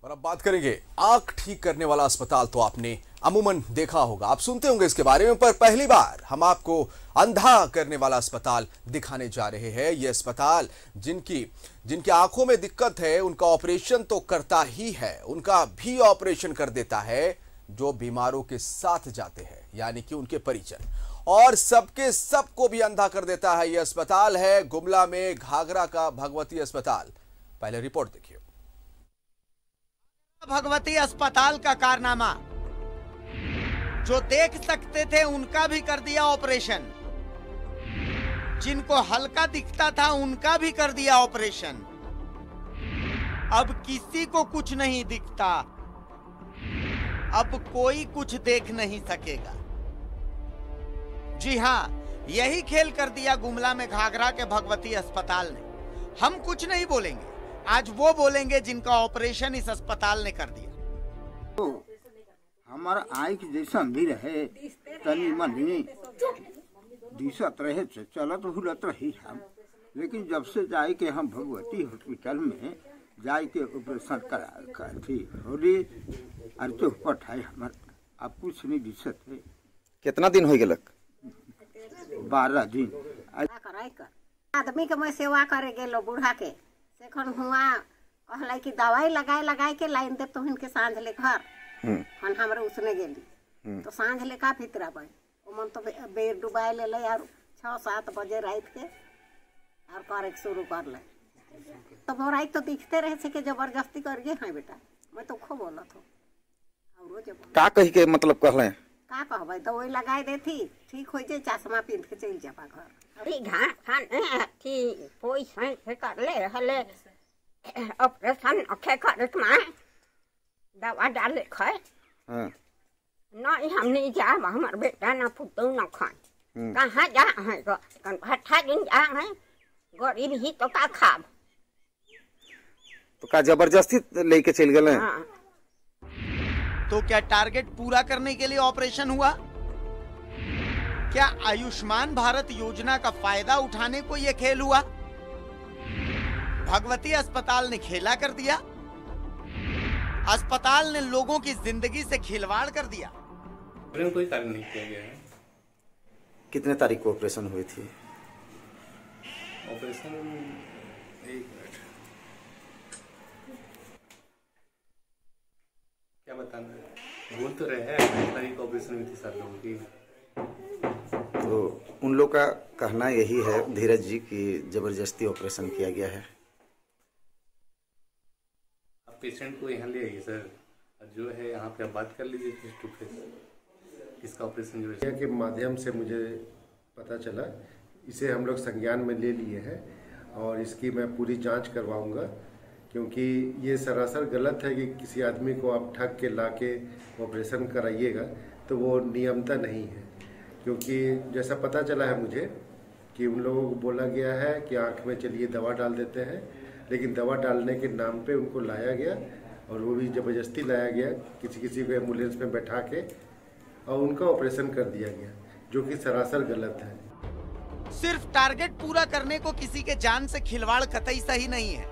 और अब बात करेंगे आंख ठीक करने वाला अस्पताल। तो आपने अमूमन देखा होगा, आप सुनते होंगे इसके बारे में, पर पहली बार हम आपको अंधा करने वाला अस्पताल दिखाने जा रहे हैं। यह अस्पताल जिनकी आंखों में दिक्कत है उनका ऑपरेशन तो करता ही है, उनका भी ऑपरेशन कर देता है जो बीमारों के साथ जाते हैं, यानी कि उनके परिजन, और सबके सबको भी अंधा कर देता है। यह अस्पताल है गुमला में घाघरा का भगवती अस्पताल। पहले रिपोर्ट देखिए। भगवती अस्पताल का कारनामा, जो देख सकते थे उनका भी कर दिया ऑपरेशन, जिनको हल्का दिखता था उनका भी कर दिया ऑपरेशन। अब किसी को कुछ नहीं दिखता, अब कोई कुछ देख नहीं सकेगा। जी हां, यही खेल कर दिया गुमला में घाघरा के भगवती अस्पताल ने। हम कुछ नहीं बोलेंगे, आज वो बोलेंगे जिनका ऑपरेशन इस अस्पताल ने कर दिया। तो हमारा आँख जैसा भी रहे, तनी मनी दिशत रहे, चलत हुलत रही हम, लेकिन जब से जाए के हम भगवती हॉस्पिटल में जाए के ऑपरेशन करा थी होली और तो पठाए हमार अब कुछ नहीं दिशत है। कितना दिन हो गया? 12 दिन। आदमी के मैं सेवा करे गेलो बूढ़ा के सेखन हुआ कहलाई कि दवाई लगाए के लाइन दे तो इनके सांझ ले घर हन हमरे उसने गेली तो सांझ ले का फितरा बन मन तो बेर डुबाए ले यार 6-7 बजे रात के और करे शुरू कर ले तो मोराई तो दिखते रहे से के जबरदस्ती कर गए हैं बेटा। मैं तो खूब बोलत हो और जब का कही के मतलब कहले का कहबै दवाई लगाए देती ठीक हो जाए, चश्मा पहन के चल जाबा घर। अरे घाट खान थी कोई सही से कर ले हले ऑपरेशन अखे करत में दवा डाले खाए। हां नहीं हम नहीं जा, हमार बेटा ना पुतौ ना खाए कहाँ जा है कन हठा दिन जा है गरीब ही तो का खाब। तो का जबरदस्ती लेके चल गए? तो क्या टारगेट पूरा करने के लिए ऑपरेशन हुआ? क्या आयुष्मान भारत योजना का फायदा उठाने को यह खेल हुआ? भगवती अस्पताल ने खेला कर दिया, अस्पताल ने लोगों की जिंदगी से खिलवाड़ कर दिया। कोई कार्य नहीं किया गया है। कितने तारीख को ऑपरेशन हुई थी? ऑपरेशन क्या बताना है, बोल तो रहे हैं 28 तारीख को ऑपरेशन हुई थी 7 लोगों की। तो उन लोग का कहना यही है धीरज जी कि जबरदस्ती ऑपरेशन किया गया है। आप पेशेंट को यहाँ ले आइए सर, जो है यहाँ पे आप बात कर लीजिए फेस टू फेस। इसका ऑपरेशन जो है के माध्यम से मुझे पता चला, इसे हम लोग संज्ञान में ले लिए हैं और इसकी मैं पूरी जांच करवाऊंगा, क्योंकि ये सरासर गलत है कि किसी आदमी को आप ठग के ला के ऑपरेशन कराइएगा, तो वो नियमता नहीं है। क्योंकि जैसा पता चला है मुझे कि उन लोगों को बोला गया है कि आँख में चलिए दवा डाल देते हैं, लेकिन दवा डालने के नाम पे उनको लाया गया और वो भी ज़बरदस्ती लाया गया, किसी को एम्बुलेंस में बैठा के और उनका ऑपरेशन कर दिया गया, जो कि सरासर गलत है। सिर्फ टारगेट पूरा करने को किसी के जान से खिलवाड़ कतई सही नहीं है।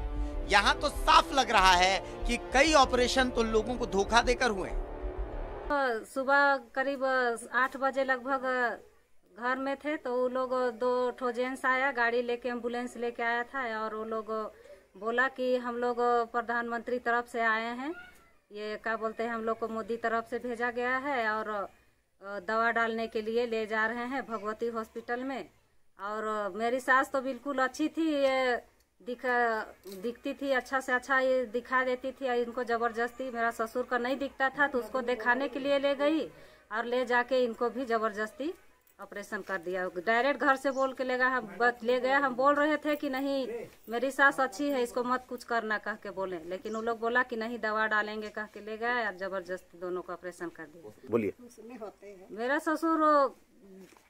यहाँ तो साफ लग रहा है कि कई ऑपरेशन तो लोगों को धोखा देकर हुए। सुबह करीब 8 बजे लगभग घर में थे तो वो लोग 2 ठो जेंट्स आया, गाड़ी लेके एम्बुलेंस लेके आया था और वो लोग बोला कि हम लोग प्रधानमंत्री तरफ से आए हैं, ये क्या बोलते हैं हम लोग को मोदी तरफ से भेजा गया है और दवा डालने के लिए ले जा रहे हैं भगवती हॉस्पिटल में। और मेरी सास तो बिल्कुल अच्छी थी, ये दिखती थी अच्छा से अच्छा, ये दिखा देती थी। इनको जबरदस्ती, मेरा ससुर का नहीं दिखता था तो उसको दिखाने के लिए ले गई और ले जाके इनको भी जबरदस्ती ऑपरेशन कर दिया। डायरेक्ट घर से बोल के ले गया। हम बोल रहे थे कि नहीं मेरी सास अच्छी है, इसको मत कुछ करना कह के बोले, लेकिन वो लोग बोला कि नहीं दवा डालेंगे कह के ले गया और जबरदस्ती दोनों का ऑपरेशन कर दिया। बोलिए। मेरा ससुर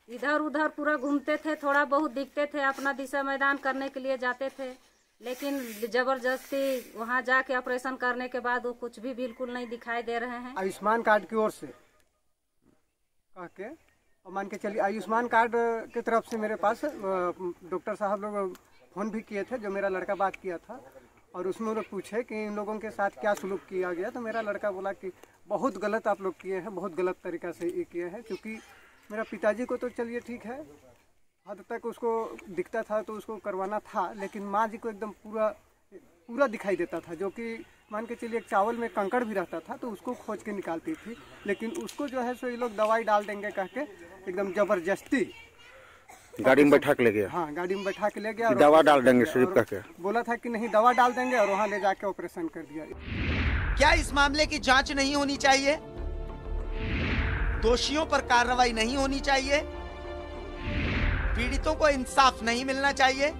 इधर उधर पूरा घूमते थे, थोड़ा बहुत दिखते थे, अपना दिशा मैदान करने के लिए जाते थे, लेकिन जबरदस्ती वहां जाके ऑपरेशन करने के बाद वो कुछ भी बिल्कुल नहीं दिखाई दे रहे हैं। आयुष्मान कार्ड की ओर से कह के और मान के चलिए आयुष्मान कार्ड की तरफ से मेरे पास डॉक्टर साहब लोग फोन भी किए थे, जो मेरा लड़का बात किया था और उसमें वो लोग पूछे कि इन लोगों के साथ क्या सलूक किया गया, तो मेरा लड़का बोला कि बहुत गलत आप लोग किए हैं, बहुत गलत तरीक़ा से ये किए हैं। क्योंकि मेरा पिताजी को तो चलिए ठीक है, हद तक उसको दिखता था तो उसको करवाना था, लेकिन माँ जी को एकदम पूरा दिखाई देता था, जो कि मान के चलिए एक चावल में कंकड़ भी रहता था तो उसको खोज के निकालती थी। लेकिन उसको जो है सो ये लोग दवाई डाल देंगे कह के एकदम ज़बरदस्ती गाड़ी में बैठा के ले गया। हाँ, गाड़ी में बैठा के ले गया, दवा डाल देंगे सिर्फ कह के बोला था कि नहीं दवा डाल देंगे, और वहाँ ले जाके ऑपरेशन कर दिया। क्या इस मामले की जांच नहीं होनी चाहिए? दोषियों पर कार्रवाई नहीं होनी चाहिए? पीड़ितों को इंसाफ नहीं मिलना चाहिए?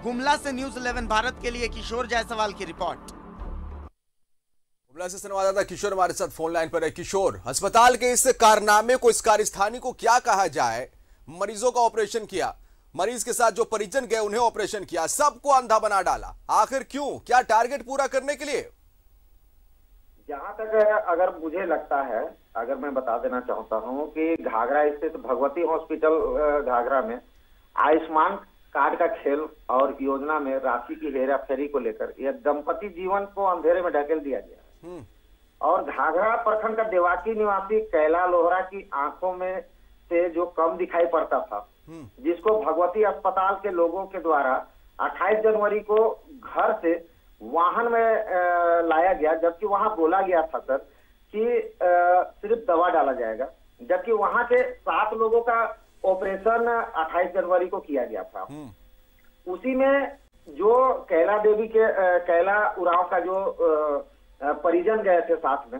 गुमला से न्यूज़ 11 भारत के लिए किशोर जायसवाल की रिपोर्ट। गुमला से संवाददाता किशोर हमारे साथ फोन लाइन पर है। किशोर, अस्पताल के इस कारनामे को, इस कार्यस्थानी को क्या कहा जाए? मरीजों का ऑपरेशन किया, मरीज के साथ जो परिजन गए उन्हें ऑपरेशन किया, सबको अंधा बना डाला, आखिर क्यों? क्या टारगेट पूरा करने के लिए? जहां तक अगर मुझे लगता है, अगर मैं बता देना चाहता हूं कि घाघरा स्थित भगवती हॉस्पिटल घाघरा में आयुष्मान कार्ड का खेल और योजना में राशि की हेरा फेरी को लेकर यह दंपति जीवन को अंधेरे में ढकेल दिया गया। और घाघरा प्रखंड का देवाकी निवासी कैला लोहरा की आंखों में से जो कम दिखाई पड़ता था, जिसको भगवती अस्पताल के लोगों के द्वारा 28 जनवरी को घर से वाहन में लाया गया, जबकि वहां बोला गया था सर कि सिर्फ दवा डाला जाएगा, जबकि वहां के 7 लोगों का ऑपरेशन 28 जनवरी को किया गया था। उसी में जो कैला देवी के कैला उरांव का जो परिजन गए थे साथ में,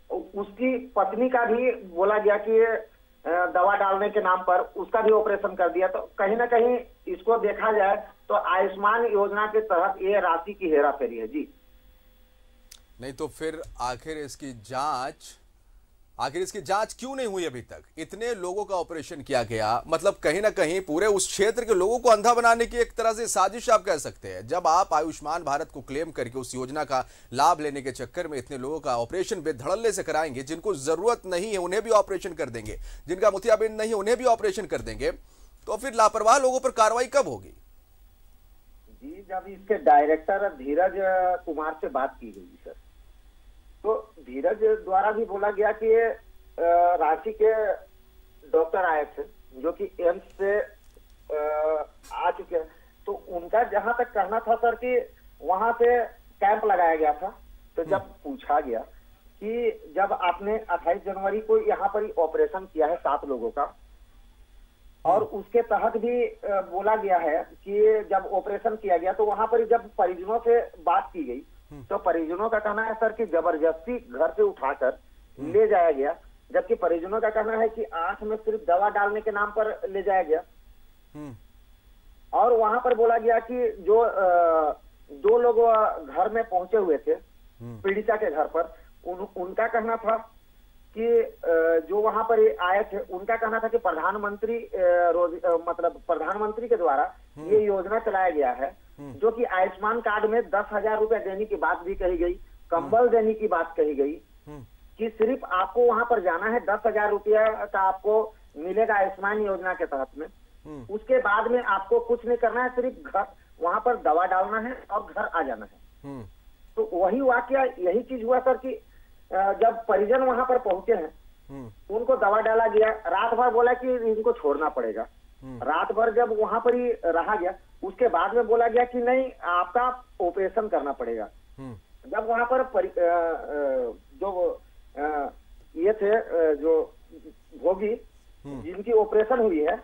उसकी पत्नी का भी बोला गया कि दवा डालने के नाम पर उसका भी ऑपरेशन कर दिया। तो कहीं ना कहीं इसको देखा जाए तो आयुष्मान योजना के तहत ये राशि की हेराफेरी है जी। नहीं तो फिर आखिर इसकी जांच क्यों नहीं हुई अभी तक? इतने लोगों का ऑपरेशन किया गया, मतलब कहीं ना कहीं पूरे उस क्षेत्र के लोगों को अंधा बनाने की एक तरह से साजिश आप कह सकते हैं। जब आप आयुष्मान भारत को क्लेम करके उस योजना का लाभ लेने के चक्कर में इतने लोगों का ऑपरेशन बेधड़ल्ले से कराएंगे, जिनको जरूरत नहीं है उन्हें भी ऑपरेशन कर देंगे, जिनका मोतियाबिंद नहीं है उन्हें भी ऑपरेशन कर देंगे, तो फिर लापरवाह लोगों पर कार्रवाई कब होगी? जी, जब इसके डायरेक्टर धीरज कुमार से बात की गई सर, तो धीरज द्वारा भी बोला गया कि रांची के डॉक्टर आए थे जो कि एम्स से आ चुके हैं, तो उनका जहां तक कहना था सर कि वहां से कैंप लगाया गया था। तो जब पूछा गया कि जब आपने 28 जनवरी को यहाँ पर ही ऑपरेशन किया है 7 लोगों का, और उसके तहत भी बोला गया है कि जब ऑपरेशन किया गया तो वहां पर जब परिजनों से बात की गई तो परिजनों का कहना है सर कि जबरदस्ती घर से उठाकर ले जाया गया, जबकि परिजनों का कहना है कि आंख में सिर्फ दवा डालने के नाम पर ले जाया गया। और वहां पर बोला गया कि जो 2 लोग घर में पहुंचे हुए थे पीड़िता के घर पर, उनका कहना था कि जो वहां पर आए थे उनका कहना था कि प्रधानमंत्री प्रधानमंत्री के द्वारा ये योजना चलाया गया है, जो कि आयुष्मान कार्ड में 10,000 रुपए देने की बात भी कही गई, कंबल देने की बात कही गई, कि सिर्फ आपको वहां पर जाना है, 10,000 रुपया का आपको मिलेगा आयुष्मान योजना के तहत में। उसके बाद में आपको कुछ नहीं करना है, सिर्फ घर वहां पर दवा डालना है और घर आ जाना है। तो वही वाकया यही चीज हुआ सर कि जब परिजन वहां पर पहुंचे हैं, उनको दवा डाला गया, रात भर बोला कि इनको छोड़ना पड़ेगा, रात भर जब वहां पर ही रहा गया, उसके बाद में बोला गया कि नहीं आपका ऑपरेशन करना पड़ेगा। जब वहां पर जो ये थे जो भोगी जिनकी ऑपरेशन हुई है,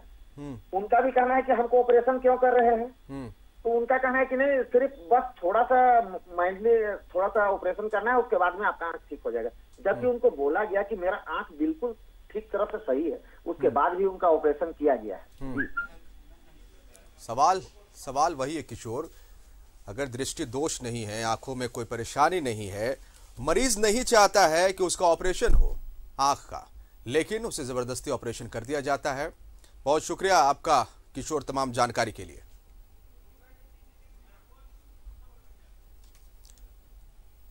उनका भी कहना है कि हमको ऑपरेशन क्यों कर रहे हैं, तो उनका कहना है कि नहीं सिर्फ बस थोड़ा सा माइंडली थोड़ा सा ऑपरेशन करना है, उसके बाद में आपका आंख ठीक हो जाएगा। जबकि उनको बोला गया कि मेरा आंख बिल्कुल ठीक तरह से सही है, उसके बाद भी उनका ऑपरेशन किया गया है। सवाल वही है किशोर, अगर दृष्टि दोष नहीं है, आंखों में कोई परेशानी नहीं है, मरीज नहीं चाहता है कि उसका ऑपरेशन हो आंख का, लेकिन उसे जबरदस्ती ऑपरेशन कर दिया जाता है। बहुत शुक्रिया आपका किशोर तमाम जानकारी के लिए।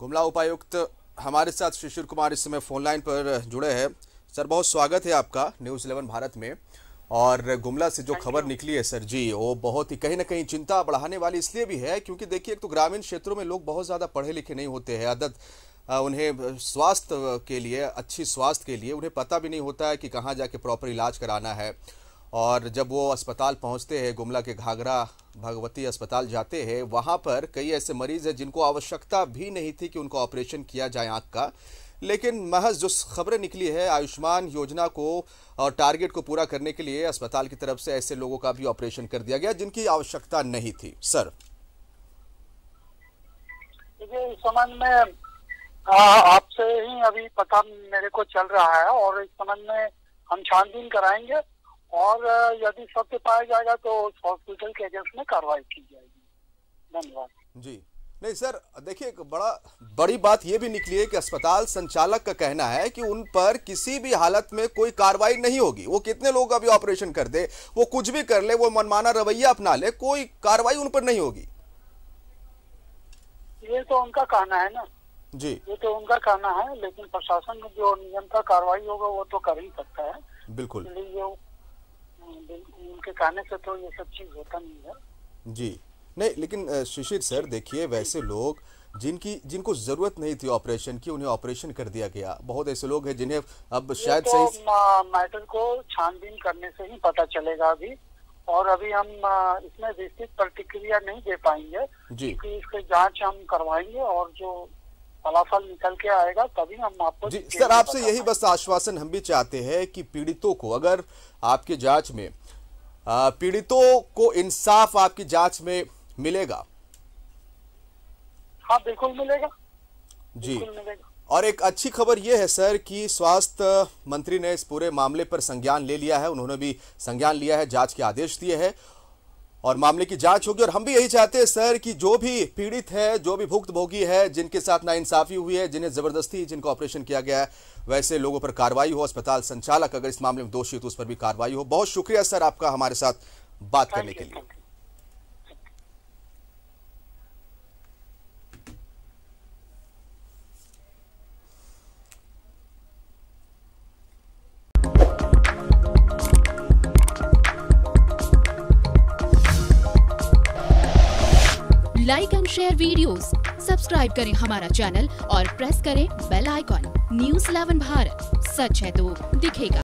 गुमला उपायुक्त हमारे साथ शिशिर कुमार इस समय फोन लाइन पर जुड़े हैं। सर बहुत स्वागत है आपका न्यूज़ 11 भारत में। और गुमला से जो खबर निकली है सर जी, वो बहुत ही कहीं ना कहीं चिंता बढ़ाने वाली इसलिए भी है क्योंकि देखिए एक तो ग्रामीण क्षेत्रों में लोग बहुत ज़्यादा पढ़े लिखे नहीं होते हैं। आदत उन्हें स्वास्थ्य के लिए, अच्छी स्वास्थ्य के लिए उन्हें पता भी नहीं होता है कि कहाँ जाके प्रॉपर इलाज कराना है। और जब वो अस्पताल पहुंचते हैं, गुमला के घाघरा भगवती अस्पताल जाते हैं, वहां पर कई ऐसे मरीज हैं जिनको आवश्यकता भी नहीं थी कि उनको ऑपरेशन किया जाए आँख का, लेकिन महज जो खबरें निकली है आयुष्मान योजना को और टारगेट को पूरा करने के लिए अस्पताल की तरफ से ऐसे लोगों का भी ऑपरेशन कर दिया गया जिनकी आवश्यकता नहीं थी। सर देखिए, इस संबंध में आपसे ही अभी पता मेरे को चल रहा है और इस संबंध में हम छानबीन कराएंगे और यदि सत्य पाया जाएगा तो हॉस्पिटल के अगेंस्ट में कार्रवाई की जाएगी। धन्यवाद जी। नहीं सर, देखिए एक बड़ी बात ये भी निकली है कि अस्पताल संचालक का कहना है कि उन पर किसी भी हालत में कोई कार्रवाई नहीं होगी। वो कितने लोग अभी ऑपरेशन कर दे, वो कुछ भी कर ले, वो मनमाना रवैया अपना ले, कोई कार्रवाई उन पर नहीं होगी। ये तो उनका कहना है ना जी, ये तो उनका कहना है, लेकिन प्रशासन जो नियम का कार्रवाई होगा वो तो कर ही सकता है। बिल्कुल, उनके कहने से तो ये सब चीज होता नहीं है जी। नहीं, लेकिन शिशिर सर देखिए, वैसे लोग जिनको जरूरत नहीं थी ऑपरेशन की, उन्हें ऑपरेशन कर दिया गया। बहुत ऐसे लोग हैं जिन्हें अब शायद तो मैटर को छानबीन करने से ही पता चलेगा अभी, और अभी हम इसमें विस्तृत प्रतिक्रिया नहीं दे पाएंगे क्योंकि इसकी जांच हम करवाएंगे और जो फलाफल निकल के आएगा तभी हम आपको जी। सर आपसे यही बस आश्वासन हम भी चाहते हैं कि पीड़ितों को, अगर आपके जांच में पीड़ितों को इंसाफ आपकी जांच में मिलेगा। हाँ बिल्कुल मिलेगा जी, बिल्कुल मिलेगा। और एक अच्छी खबर यह है सर कि स्वास्थ्य मंत्री ने इस पूरे मामले पर संज्ञान ले लिया है। उन्होंने भी संज्ञान लिया है, जांच के आदेश दिए हैं और मामले की जांच होगी। और हम भी यही चाहते हैं सर कि जो भी पीड़ित है, जो भी भुक्तभोगी है, जिनके साथ नाइंसाफी हुई है, जिन्हें जबरदस्ती जिनका ऑपरेशन किया गया है, वैसे लोगों पर कार्रवाई हो। अस्पताल संचालक अगर इस मामले में दोषी है तो उस पर भी कार्रवाई हो। बहुत शुक्रिया सर आपका हमारे साथ बात करने के लिए। Like and share videos, subscribe करें हमारा चैनल और प्रेस करें बेल आइकॉन। न्यूज़ 11 भारत, सच है तो दिखेगा।